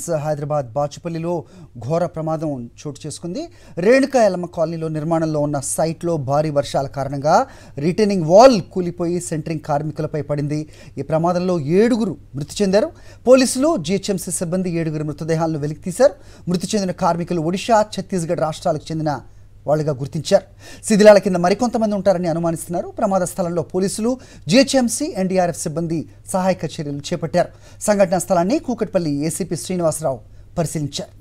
Reports. Hyderabad బాచుపల్లిలో ఘోర ప్రమాదం చోటు చేసుకుంది. రేణుకా ఎల్లమ్మ కాలనీలో నిర్మాణంలో ఉన్న సైట్లో భారీ వర్షాల కారణంగా రిటైనింగ్ వాల్ కూలిపోయి సెంటరింగ్ కార్మికులపై పడింది. ఈ ప్రమాదంలో 7 మృతి చెందారు. పోలీసులు, జీహెచ్ఎంసీ సిబ్బంది 7 మృతదేహాలను వెలికితీశారు. మృతి చెందిన కార్మికులు ఒడిషా, ఛత్తీస్గఢ్ రాష్ట్రాలకు చెందిన వాళ్ళుగా గుర్తించారు. శిథిలాల కింద మరికొంతమంది ఉంటారని అనుమానిస్తున్నారు. ప్రమాద స్థలంలో పోలీసులు, జీహెచ్ఎంసీ, ఎన్డీఆర్ఎఫ్ సిబ్బంది సహాయక చర్యలు చేపట్టారు. సంఘటనా స్థలాన్ని కూకట్పల్లి ఏసీపీ శ్రీనివాసరావు పరిశీలించారు.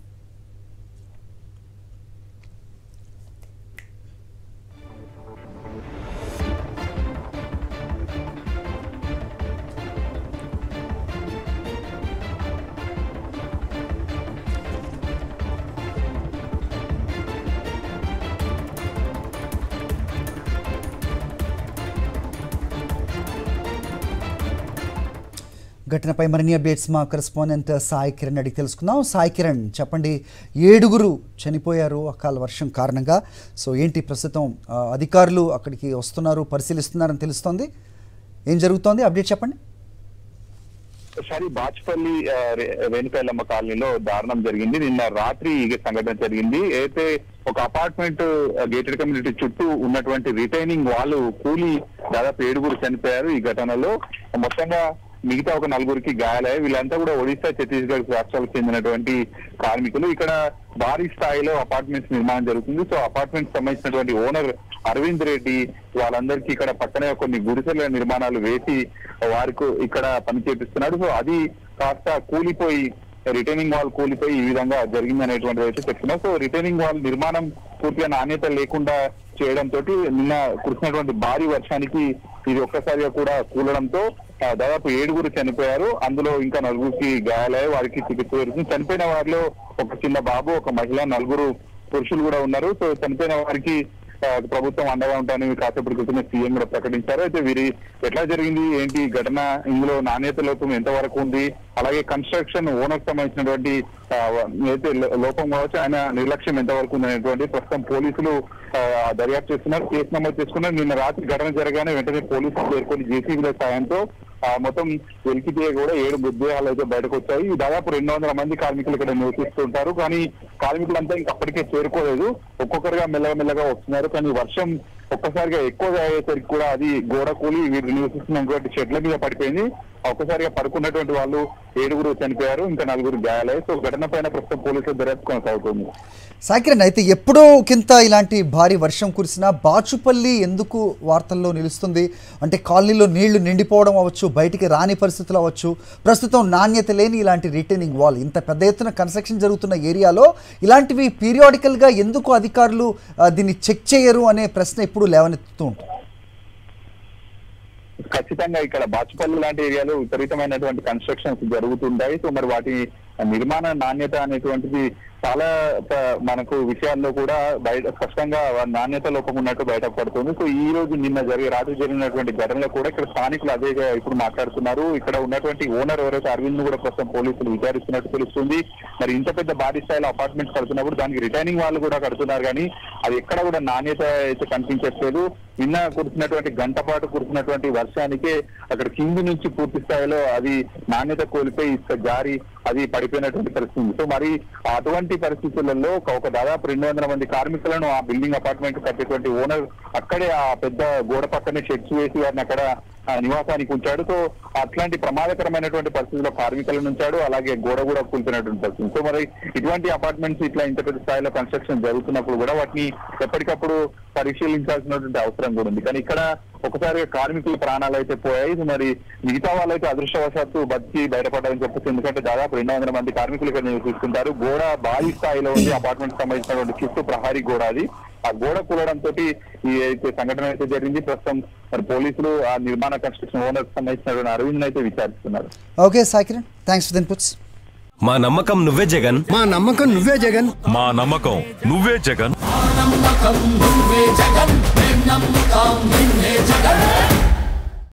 ఘటనపై మరిన్ని అప్డేట్స్ మా కరెస్పాండెంట్ సాయి కిరణ్ అడిగి తెలుసుకుందాం. సాయి కిరణ్, చెప్పండి, 7 చనిపోయారు అకాల వర్షం కారణంగా. సో ఏంటి ప్రస్తుతం అధికారులు అక్కడికి వస్తున్నారు, పరిశీలిస్తున్నారని తెలుస్తోంది. ఏం జరుగుతోంది, అప్డేట్ చెప్పండి. ఒకసారి బాచుపల్లి రేణుకా ఎల్లమ్మ కాలనీలో దారుణం జరిగింది. నిన్న రాత్రి ఈ సంఘటన జరిగింది. అయితే ఒక అపార్ట్మెంట్ గేటెడ్ కమ్యూనిటీ చుట్టూ ఉన్నటువంటి రిటైనింగ్ వాళ్ళు కూలి దాదాపు 7 చనిపోయారు. ఈ ఘటనలో మొత్తంగా మిగతా ఒక 4కి గాయాలయ్యాయి. వీళ్ళంతా కూడా ఒడిశా, ఛత్తీస్గఢ్ రాష్ట్రాలకు చెందినటువంటి కార్మికులు. ఇక్కడ భారీ స్థాయిలో అపార్ట్మెంట్స్ నిర్మాణం జరుగుతుంది. సో అపార్ట్మెంట్ సంబంధించినటువంటి ఓనర్ అరవింద్ రెడ్డి వాళ్ళందరికీ ఇక్కడ పక్కనే కొన్ని గుడిసెల నిర్మాణాలు వేసి వారికి ఇక్కడ పని చేపిస్తున్నాడు. సో అది కాస్త కూలిపోయి, రిటైనింగ్ వాల్ కూలిపోయి ఈ విధంగా జరిగింది అనేటువంటిది అయితే చెప్తున్నారు. సో రిటైనింగ్ వాల్ నిర్మాణం పూర్తిగా నాణ్యత లేకుండా చేయడంతో నిన్న కురిసినటువంటి భారీ వర్షానికి ఇది ఒక్కసారిగా కూడా కూలడంతో దాదాపు 7 చనిపోయారు. అందులో ఇంకా 4కి గాయాలయ్యాయి. వారికి చికిత్స జరుగుతుంది. చనిపోయిన వారిలో ఒక చిన్న బాబు, ఒక మహిళ, 4 పురుషులు కూడా ఉన్నారు. సో చనిపోయిన వారికి ప్రభుత్వం అండగా ఉంటానని కాసేపటి క్రితమే సీఎం కూడా ప్రకటించారు. అయితే వీరి ఎట్లా జరిగింది, ఏంటి ఘటన, ఇందులో నాణ్యత లోపం ఎంతవరకు ఉంది, అలాగే కన్స్ట్రక్షన్ ఓనర్ సంబంధించినటువంటి అయితే లోపం కావచ్చు, ఆయన నిర్లక్ష్యం ఎంతవరకు ఉంది అనేటువంటి ప్రస్తుతం పోలీసులు దర్యాప్తు చేస్తున్నారు, కేసు నమోదు చేసుకున్నారు. నిన్న రాత్రి ఘటన జరగానే వెంటనే పోలీసులు చేరుకొని జేసీబీల సాయంతో మొత్తం వెలికితే కూడా 7 మృతదేహాలు అయితే బయటకు వచ్చాయి. దాదాపు 200 మంది కార్మికులు ఇక్కడ నివసిస్తుంటారు. కానీ కార్మికులంతా ఇంకా అప్పటికే చేరుకోలేదు. ఒక్కొక్కరుగా మెల్లగా వస్తున్నారు. కానీ వర్షం ఒక్కసారిగా ఎక్కువగా అయ్యేసరికి కూడా అది గోడ కూలి వీరు నివసిస్తున్నటువంటి షెడ్ల మీద పడిపోయింది. ఒక్కసారిగా పడుకున్నటువంటి వాళ్ళు 7 చనిపోయారు, ఇంకా 4 గాయాలయ్యారు. సో ఘటన పైన ప్రస్తుతం పోలీసులు దర్యాప్తు కొనసాగుతుంది. సాకిరణ్, అయితే ఎప్పుడో కింద ఇలాంటి భారీ వర్షం కురిసినా బాచుపల్లి ఎందుకు వార్తల్లో నిలుస్తుంది? అంటే కాలనీలో నీళ్లు నిండిపోవడం అవ్వచ్చు, బయటికి రాని పరిస్థితులు అవ్వచ్చు, ప్రస్తుతం నాణ్యత లేని ఇలాంటి రిటైనింగ్ వాల్, ఇంత పెద్ద ఎత్తున కన్స్ట్రక్షన్ జరుగుతున్న ఏరియాలో ఇలాంటివి పీరియాడికల్గా ఎందుకు అధికారులు దీన్ని చెక్ చేయరు అనే ప్రశ్న ఎప్పుడు లేవనెత్తుతూ ఉంటారు. ఖచ్చితంగా ఇక్కడ బాచుపల్లి లాంటి ఏరియాలో విపరీతమైనటువంటి కన్స్ట్రక్షన్స్ జరుగుతుంటాయి. సో మరి వాటి నిర్మాణ నాణ్యత అనేటువంటిది చాలా మనకు విషయాల్లో కూడా బయట స్పష్టంగా నాణ్యత లోపం ఉన్నట్టు బయటపడుతుంది. సో ఈ రోజు రాత్రి జరిగినటువంటి ఘటనలో కూడా ఇక్కడ స్థానికులు అదే ఇప్పుడు మాట్లాడుతున్నారు. ఇక్కడ ఉన్నటువంటి ఓనర్ ఎవరైతే అరవింద్ కూడా ప్రస్తుతం పోలీసులు విచారిస్తున్నట్టు తెలుస్తుంది. మరి ఇంత పెద్ద భారీ స్థాయిలో అపార్ట్మెంట్స్ కడుతున్నప్పుడు దానికి రిటైనింగ్ వాళ్ళు కూడా కడుతున్నారు, కానీ అది ఎక్కడ కూడా నాణ్యత అయితే కనిపించట్లేదు. నిన్న కురిసినటువంటి గంట పాటు కురిసినటువంటి వర్షానికే అక్కడ కింది నుంచి పూర్తి స్థాయిలో అది నాణ్యత కోల్పోయి ఇసుక జారి అది పడిపోయినటువంటి పరిస్థితి. సో మరి అటువంటి పరిస్థితులలో ఒక దాదాపు 200 మంది కార్మికులను ఆ బిల్డింగ్ అపార్ట్మెంట్ కట్టేటువంటి ఓనర్ అక్కడే ఆ పెద్ద గోడ పక్కనే షెడ్స్ వేసి వారిని అక్కడ నివాసానికి ఉంచాడు. సో అట్లాంటి ప్రమాదకరమైనటువంటి పరిస్థితుల్లో కార్మికులను ఉంచాడు, అలాగే గోడ కూడా కూల్చినటువంటి పరిస్థితి. సో మరి ఇటువంటి అపార్ట్మెంట్స్ ఇట్లా ఇంత పెద్ద స్థాయిలో కన్స్ట్రక్షన్ జరుగుతున్నప్పుడు కూడా వాటిని ఎప్పటికప్పుడు పరిశీలించాల్సినటువంటి అవసరం కూడా ఉంది. కానీ ఇక్కడ ఒకసారిగా కార్మికుల ప్రాణాలు అయితే పోయాయి. మరి మిగతా వాళ్ళైతే అదృష్టవశాత్తు బతికి బయటపడ్డారని చెప్పచ్చు. ఎందుకంటే దాదాపు 200 మంది కార్మికులు ఇక్కడ నివసిస్తుంటారు. గోడ భారీ స్థాయిలో ఉంది. అపార్ట్మెంట్ సంబంధించినటువంటి చుట్టూ ప్రహారీ గోడ, అది ఆ గోడ కూలడంతో ఈ అయితే సంఘటన అయితే జరిగింది. ప్రస్తుతం మరి పోలీసులు ఆ నిర్మాణ కన్స్ట్రక్షన్ ఓనర్ సంబంధించినటువంటి అరవింద్ అయితే విచారిస్తున్నారు. Okay Saikiran, thanks for the inputs. మా నమ్మకం నువ్వే జగన్, మా నమ్మకం నువ్వే జగన్, మా నమ్మకం నువ్వే జగన్, నమ్మకం నువ్వే జగన్, నమ్మకం నిన్నే జగన్.